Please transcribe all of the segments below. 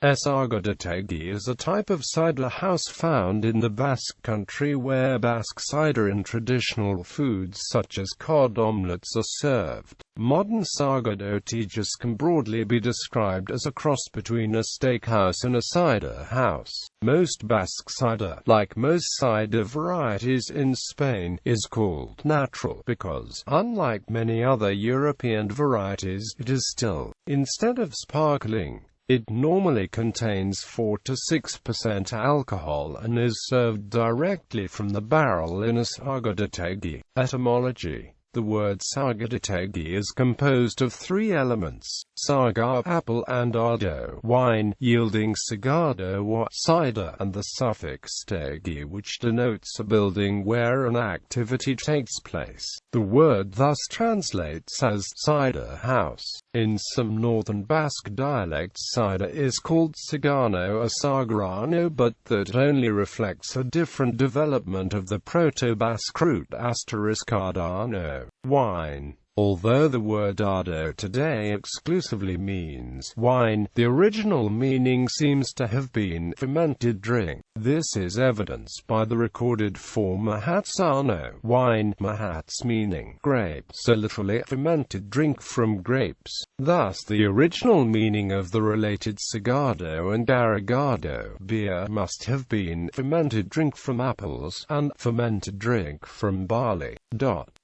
Sagardotegi is a type of cider house found in the Basque Country where Basque cider and traditional foods such as cod omelettes are served. Modern sagardotegis can broadly be described as a cross between a steakhouse and a cider house. Most Basque cider, like most cider varieties in Spain, is called natural because, unlike many other European varieties, it is still, instead of sparkling. It normally contains 4 to 6% alcohol and is served directly from the barrel in a sagardotegi. Etymology: the word sagardotegi is composed of three elements: sagar, apple, and ardo, wine, yielding sagardo, cider, and the suffix tegi, which denotes a building where an activity takes place. The word thus translates as cider house. In some northern Basque dialects, cider is called sagano or sagrano, but that only reflects a different development of the Proto-Basque root *ardano, wine. Although the word ardo today exclusively means wine, the original meaning seems to have been fermented drink. This is evidenced by the recorded form mahatsano, wine, mahats meaning grape, so literally fermented drink from grapes. Thus the original meaning of the related sagardo and garagado beer must have been fermented drink from apples, and fermented drink from barley.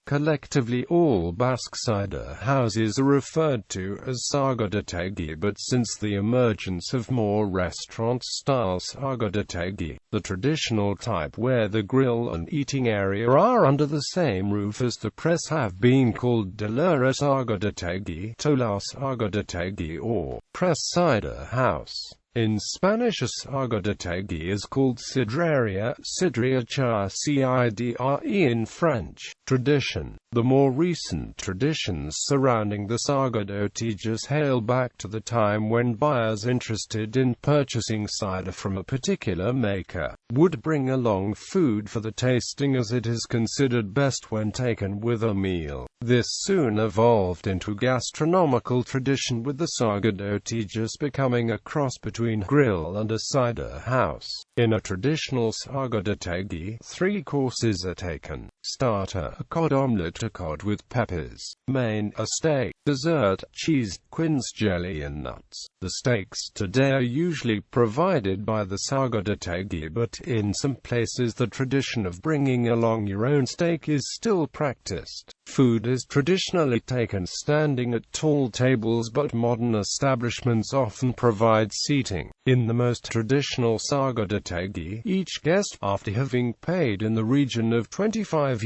Collectively all Basque cider houses are referred to as sagardotegi, but since the emergence of more restaurant-style sagardotegi, the traditional type where the grill and eating area are under the same roof as the press have been called delura sagardotegi, tola sagardotegi, or press cider house. In Spanish, a sagardotegi is called sidreria, cidre in French. Tradition: the more recent traditions surrounding the sagardotegis hail back to the time when buyers interested in purchasing cider from a particular maker would bring along food for the tasting, as it is considered best when taken with a meal. This soon evolved into gastronomical tradition, with the sagardotegis becoming a cross between grill and a cider house. In a traditional sagardotegi, 3 courses are taken: starter, a cod omelette, a cod with peppers; main, a steak; dessert, cheese, quince jelly and nuts. The steaks today are usually provided by the sagardotegi, but in some places the tradition of bringing along your own steak is still practiced. Food is traditionally taken standing at tall tables, but modern establishments often provide seating. In the most traditional sagardotegi, each guest, after having paid in the region of €25,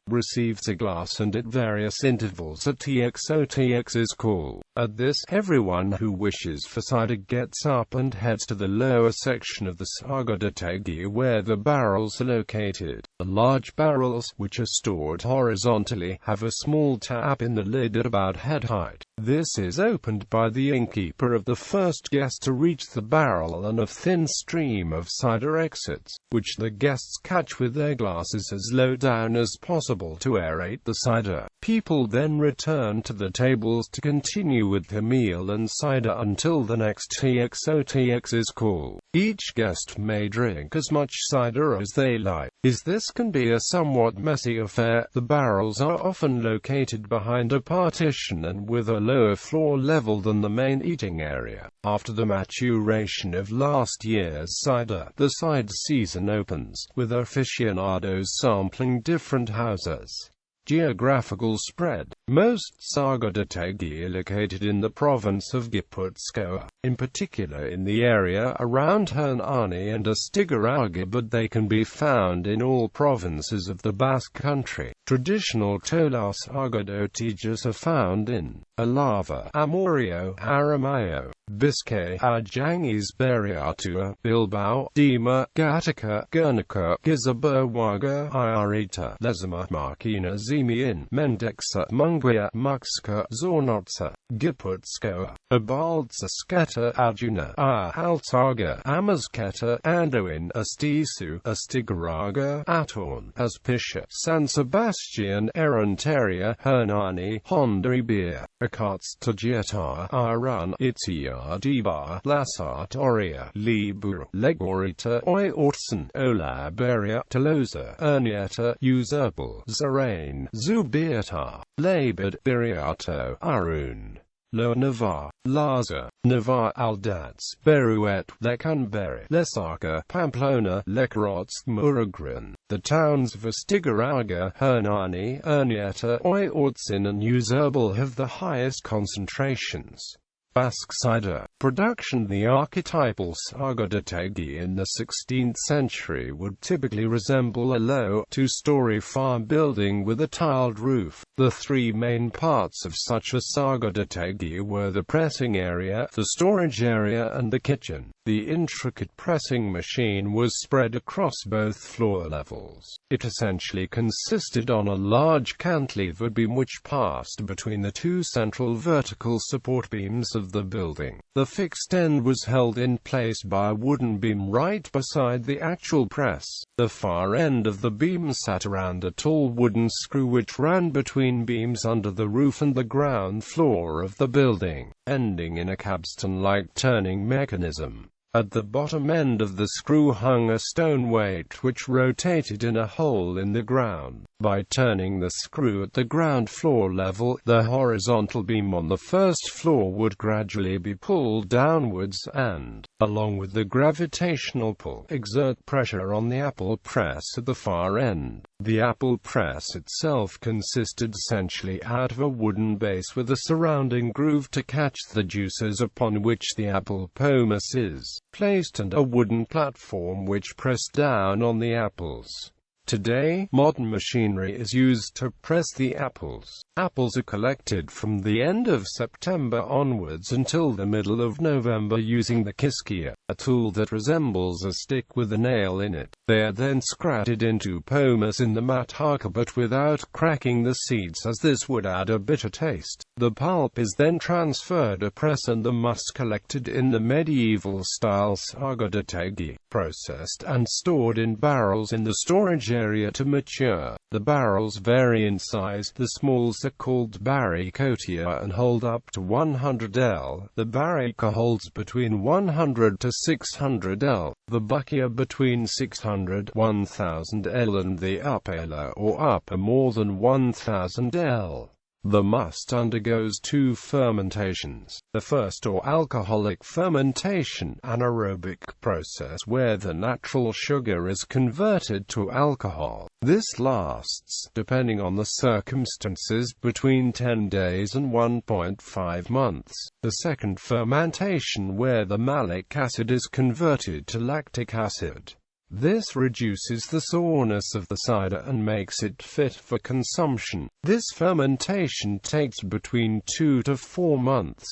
receives a glass and at various intervals a TXOTX's call. At this, everyone who wishes for cider gets up and heads to the lower section of the sagardotegi where the barrels are located. The large barrels, which are stored horizontally, have a small tap in the lid at about head height. This is opened by the innkeeper of the first guest to reach the barrel, and a thin stream of cider exits, which the guests catch with their glasses as low down as possible to aerate the cider. People then return to the tables to continue with their meal and cider until the next TXOTX's call. Each guest may drink as much cider as they like. This can be a somewhat messy affair. The barrels are often located behind a partition and with a lower floor level than the main eating area. After the maturation of last year's cider, the cider season opens, with aficionados sampling different houses. Geographical spread: most sagardotegi are located in the province of Gipuzkoa, in particular in the area around Hernani and Astigarraga, but they can be found in all provinces of the Basque Country. Traditional tola sagardotegis are found in Alava, Amorio, Aramayo, Biscay, Ajangiz, Beriatua, Bilbao, Dima, Gatica, Guernica, Gizaburwaga, Iarita, Lezama, Marquina, Zimian, Mendexa, Munguia, Muxca, Zornotza. Giputskoa, Abaltsasketa Adjuna, Altaga, Amasketa, Andoin, Astisu, Astigaraga, Atorn, Aspisha, San Sebastian, Eranteria, Hernani, Hondaribia, Akatstagieta, Aran, Itia, Diba, Lasatoria, Libur, Legorita, Oiortsen, Olaberia, Tolosa, Ernieta, Usurpal, Zarain, Zubiata, Labid, Biriato, Arun, Lo Navar, Laza, Navar Aldats, Beruet, Lecanberi, Lesaka, Pamplona, Lekrotsk, Muragran. The towns of Astigaraga, Hernani, Ernieta, Oiortsen and Usurpal have the highest concentrations. Basque cider production. The archetypal Sagardotegi in the 16th century would typically resemble a low, two-story farm building with a tiled roof. The three main parts of such a Sagardotegi were the pressing area, the storage area and the kitchen. The intricate pressing machine was spread across both floor levels. It essentially consisted on a large cantilever beam which passed between the two central vertical support beams of the building. The fixed end was held in place by a wooden beam right beside the actual press. The far end of the beam sat around a tall wooden screw which ran between beams under the roof and the ground floor of the building, ending in a capstan-like turning mechanism. At the bottom end of the screw hung a stone weight which rotated in a hole in the ground. By turning the screw at the ground floor level, the horizontal beam on the first floor would gradually be pulled downwards and, along with the gravitational pull, exert pressure on the apple press at the far end. The apple press itself consisted essentially out of a wooden base with a surrounding groove to catch the juices upon which the apple pomace is placed and a wooden platform which pressed down on the apples. Today, modern machinery is used to press the apples. Apples are collected from the end of September onwards until the middle of November using the kiskia, a tool that resembles a stick with a nail in it. They are then scratted into pomace in the mataka but without cracking the seeds, as this would add a bitter taste. The pulp is then transferred to press and the must collected in the medieval-style Sagardotegi, processed and stored in barrels in the storage area to mature. The barrels vary in size. The smalls are called barricotia and hold up to 100 L. The barrica holds between 100 to 600 L. The buckia between 600-1000 L and the upala or upper more than 1000 L. The must undergoes two fermentations. The first, or alcoholic fermentation, anaerobic process where the natural sugar is converted to alcohol. This lasts, depending on the circumstances, between 10 days and 1.5 months. The second, fermentation, where the malic acid is converted to lactic acid. This reduces the sourness of the cider and makes it fit for consumption. This fermentation takes between 2 to 4 months.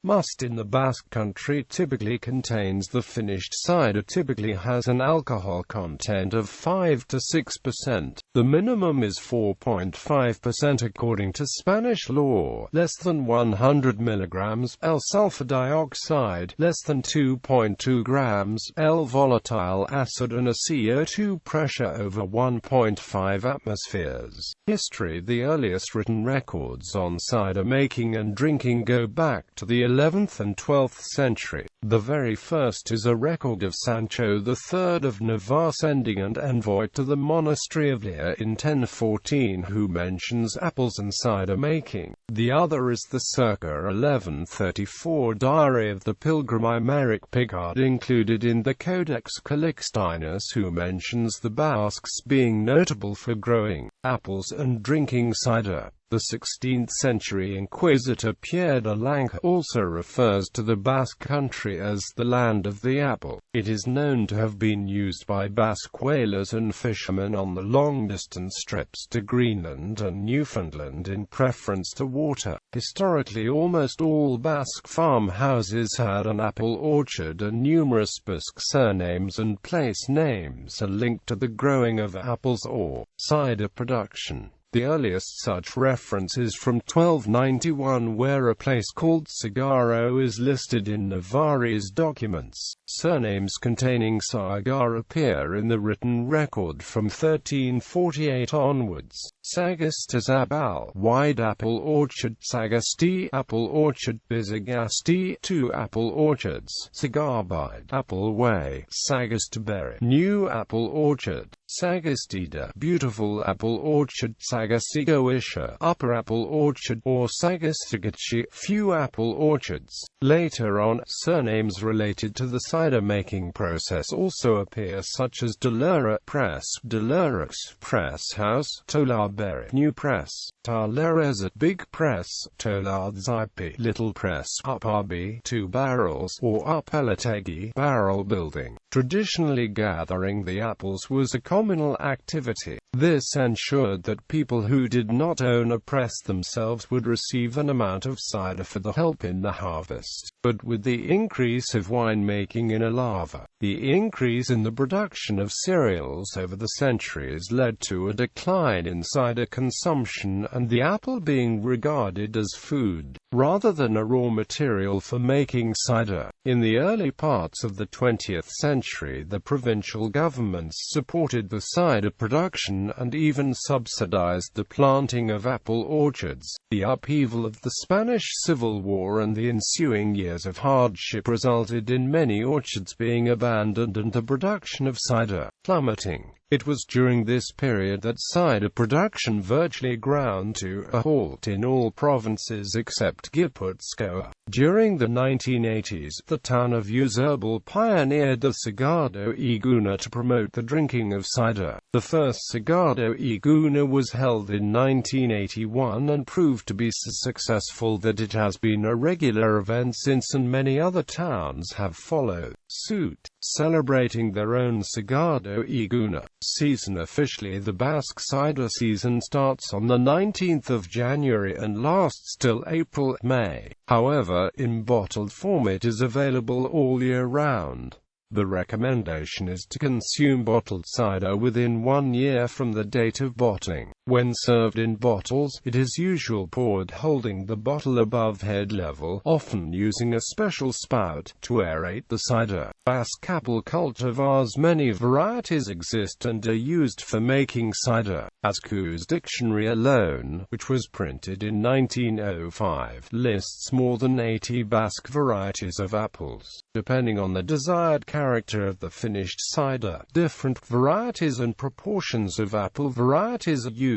Must in the Basque Country typically contains the finished cider typically has an alcohol content of 5 to 6%. The minimum is 4.5% according to Spanish law, less than 100 mg L sulfur dioxide, less than 2.2 grams L volatile acid and a CO2 pressure over 1.5 atmospheres. History. The earliest written records on cider making and drinking go back to the 11th and 12th century. The very first is a record of Sancho III of Navarre sending an envoy to the monastery of Leer in 1014 who mentions apples and cider making. The other is the circa 1134 diary of the pilgrim Aymeric Picard included in the Codex Calixtinus who mentions the Basques being notable for growing apples and drinking cider. The 16th century Inquisitor Pierre de Lanque also refers to the Basque Country as the land of the apple. It is known to have been used by Basque whalers and fishermen on the long-distance trips to Greenland and Newfoundland in preference to water. Historically, almost all Basque farmhouses had an apple orchard, and numerous Basque surnames and place names are linked to the growing of apples or cider production. The earliest such reference is from 1291, where a place called Sagaro is listed in Navarre's documents. Surnames containing Sagar appear in the written record from 1348 onwards. Sagastazabal, wide apple orchard, Sagasti, apple orchard, Bizagasti, 2 apple orchards, Sagarbide, apple way, Sagastaberry, new apple orchard, Sagastida, beautiful apple orchard, Sagasigoisha, upper apple orchard, or Sagastagachi, few apple orchards. Later on, surnames related to the cider-making process also appear, such as Delura Press, Delurux Press House, Tolarberry, New Press, Talerezat, Big Press, Tolardzipi, Little Press, Uparbi, 2 barrels, or Untitled barrel building. Traditionally, gathering the apples was a communal activity. This ensured that people who did not own a press themselves would receive an amount of cider for the help in the harvest. But with the increase of winemaking in Alava, the increase in the production of cereals over the centuries led to a decline in cider consumption, and the apple being regarded as food, rather than a raw material for making cider. In the early parts of the 20th century, the provincial governments supported the cider production and even subsidized the planting of apple orchards. The upheaval of the Spanish Civil War and the ensuing years of hardship resulted in many orchards being abandoned and the production of cider plummeting. It was during this period that cider production virtually ground to a halt in all provinces except Gipuzkoa. During the 1980s, the town of Usherbal pioneered the Sagardotegi to promote the drinking of cider. The first Sagardotegi was held in 1981 and proved to be so successful that it has been a regular event since, and many other towns have followed suit, celebrating their own Sagardotegi season. Officially, the Basque cider season starts on the 19th of January and lasts till April-May. However, in bottled form it is available all year round. The recommendation is to consume bottled cider within 1 year from the date of bottling. When served in bottles, it is usually poured holding the bottle above head level, often using a special spout to aerate the cider. Basque apple cultivars. Many varieties exist and are used for making cider. Ascu's dictionary alone, which was printed in 1905, lists more than 80 Basque varieties of apples. Depending on the desired character of the finished cider, different varieties and proportions of apple varieties are used.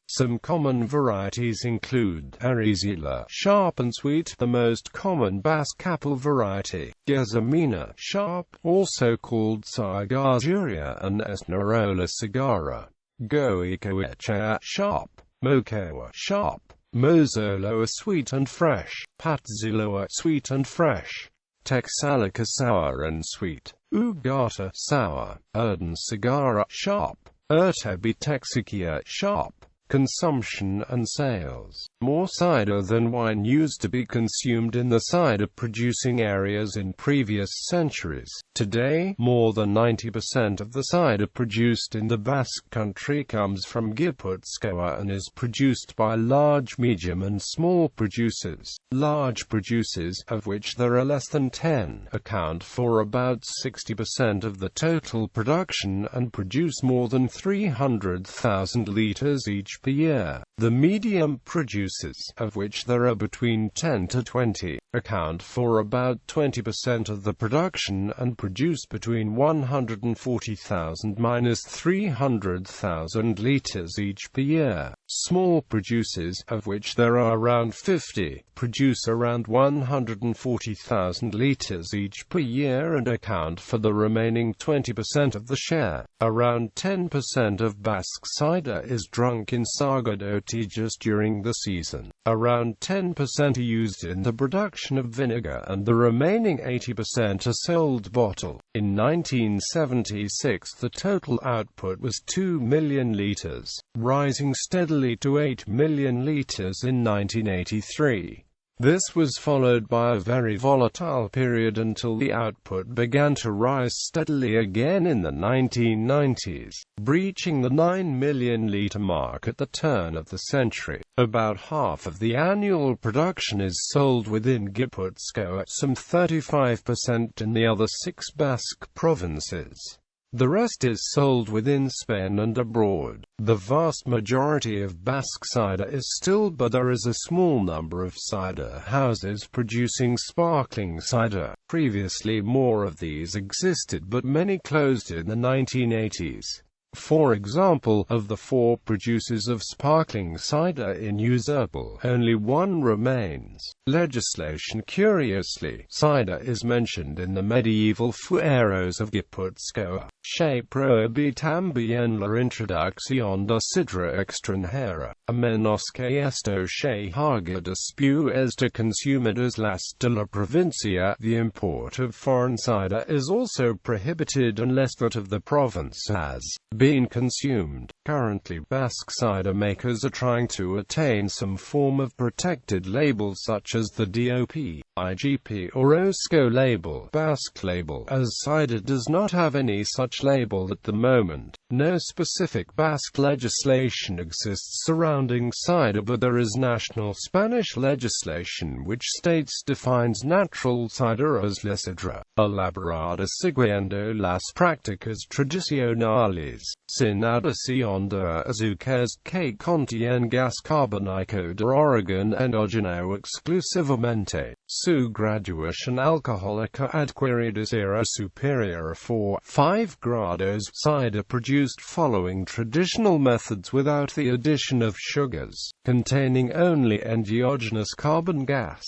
Some common varieties include Arizila, sharp and sweet, the most common Basque apple variety; Gezamina, sharp, also called Sargajuria, and Esnarola Sagara; Goicoechea, sharp; Mocoa, sharp; Mozoloa, sweet and fresh; Patziloa, sweet and fresh; Texalica, sour and sweet; Ugata, sour; Erden Sagara, sharp; Ertebi Texicia, sharp. Consumption and sales. More cider than wine used to be consumed in the cider-producing areas in previous centuries. Today, more than 90% of the cider produced in the Basque Country comes from Gipuzkoa and is produced by large, medium and small producers. Large producers, of which there are less than 10, account for about 60% of the total production and produce more than 300,000 liters each per year. The medium producers, of which there are between 10 to 20, account for about 20% of the production and produce between 140,000 to 300,000 liters each per year. Small producers, of which there are around 50, produce around 140,000 liters each per year and account for the remaining 20% of the share. Around 10% of Basque cider is drunk in Sagardotegis during the season. Around 10% are used in the production of vinegar and the remaining 80% are sold bottle. In 1976 the total output was 2 million liters, rising steadily to 8 million liters in 1983. This was followed by a very volatile period until the output began to rise steadily again in the 1990s, breaching the 9 million litre mark at the turn of the century. About half of the annual production is sold within Gipuzkoa, some 35% in the other 6 Basque provinces. The rest is sold within Spain and abroad. The vast majority of Basque cider is stilled, but there is a small number of cider houses producing sparkling cider. Previously more of these existed, but many closed in the 1980s. For example, of the 4 producers of sparkling cider in Etxabe, only 1 remains. Legislation. Curiously, cider is mentioned in the medieval fueros of Gipuzkoa. Se prohíbe también la introducción de sidra extranjera, a menos que esto se haga después de consumidas las de la provincia. The import of foreign cider is also prohibited unless that of the province has been consumed. Currently, Basque cider makers are trying to attain some form of protected label such as the DOP, IGP or OSCO label, Basque label, as cider does not have any such label at the moment. No specific Basque legislation exists surrounding cider, but there is national Spanish legislation which states defines natural cider as la sidra, elaborada siguiendo las prácticas tradicionales, sin adición de azúcares que contienen gas carbónico de origen endógeno exclusivamente. Su graduación alcohólica adquirida era superior a 4.5 grados. Cider produced following traditional methods without the addition of sugars, containing only endogenous carbon gas.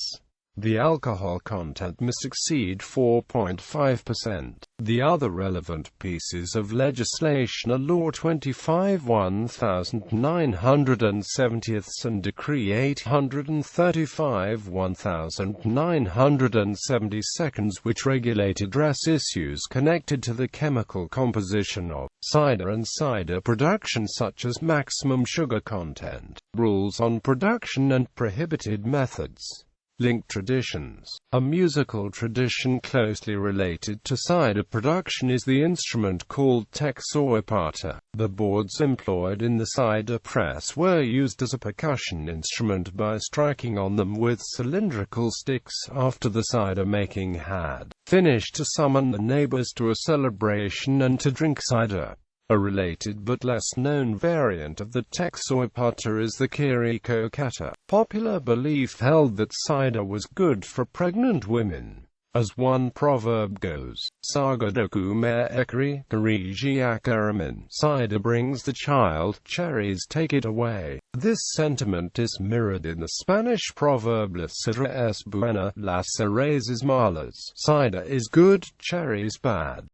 The alcohol content must exceed 4.5%. The other relevant pieces of legislation are Law 25/1970 and Decree 835/1972, which regulate address issues connected to the chemical composition of cider and cider production, such as maximum sugar content, rules on production and prohibited methods. Linked traditions. A musical tradition closely related to cider production is the instrument called texoipata. The boards employed in the cider press were used as a percussion instrument by striking on them with cylindrical sticks after the cider making had finished to summon the neighbors to a celebration and to drink cider. A related but less known variant of the texoipata is the kiriko kata. Popular belief held that cider was good for pregnant women. As one proverb goes, cider brings the child, cherries take it away. This sentiment is mirrored in the Spanish proverb la sidra es buena, las cerezas malas. Cider is good, cherries bad.